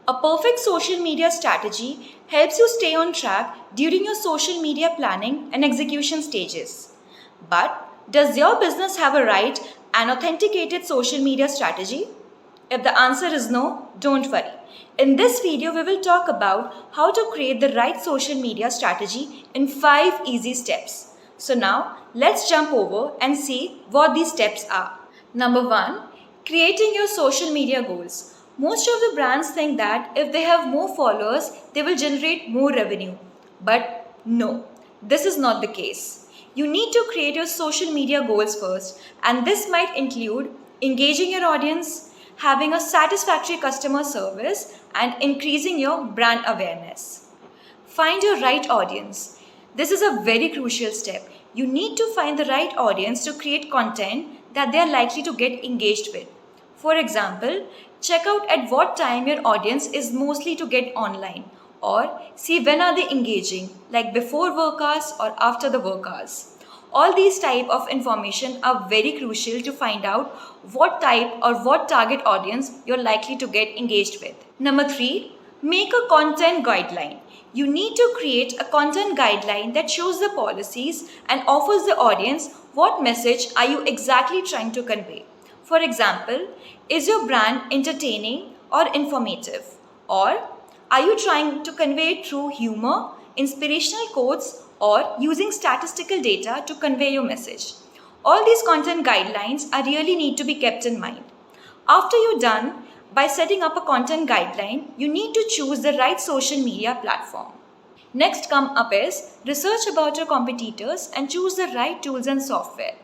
A perfect social media strategy helps you stay on track during your social media planning and execution stages. But does your business have a right and authenticated social media strategy? If the answer is no, don't worry. In this video, we will talk about how to create the right social media strategy in 5 easy steps. So now, let's jump over and see what these steps are. Number 1. Creating your social media goals. Most of the brands think that if they have more followers, they will generate more revenue. But no, this is not the case. You need to create your social media goals first, and this might include engaging your audience, having a satisfactory customer service, and increasing your brand awareness. Find your right audience. This is a very crucial step. You need to find the right audience to create content that they are likely to get engaged with. For example, check out at what time your audience is mostly to get online, or see when are they engaging, like before work hours or after the work hours. All these type of information are very crucial to find out what type or what target audience you're likely to get engaged with. Number 3, make a content guideline. You need to create a content guideline that shows the policies and offers the audience what message are you exactly trying to convey. For example, is your brand entertaining or informative? Or are you trying to convey it through humor, inspirational quotes, or using statistical data to convey your message? All these content guidelines are really need to be kept in mind. After you're done by setting up a content guideline, you need to choose the right social media platform. Next come up is research about your competitors and choose the right tools and software.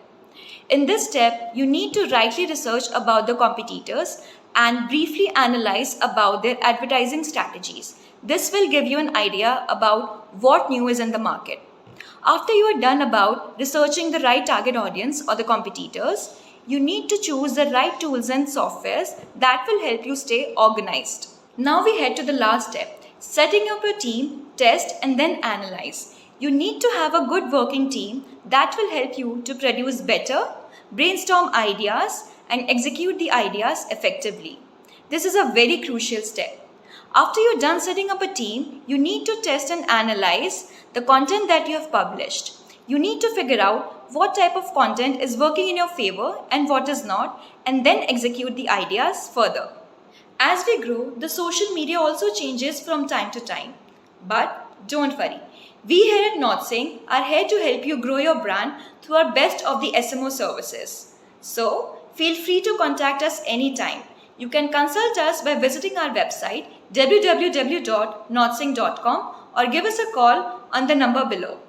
In this step, you need to rightly research about the competitors and briefly analyze about their advertising strategies. This will give you an idea about what new is in the market. After you are done about researching the right target audience or the competitors, you need to choose the right tools and softwares that will help you stay organized. Now we head to the last step, setting up your team, test and then analyze. You need to have a good working team that will help you to produce better, brainstorm ideas and execute the ideas effectively. This is a very crucial step. After you're done setting up a team, you need to test and analyze the content that you have published. You need to figure out what type of content is working in your favor and what is not, and then execute the ideas further. As we grow, the social media also changes from time to time. But don't worry. We here at NorthSync are here to help you grow your brand through our best of the SMO services. So, feel free to contact us anytime. You can consult us by visiting our website www.northsync.com or give us a call on the number below.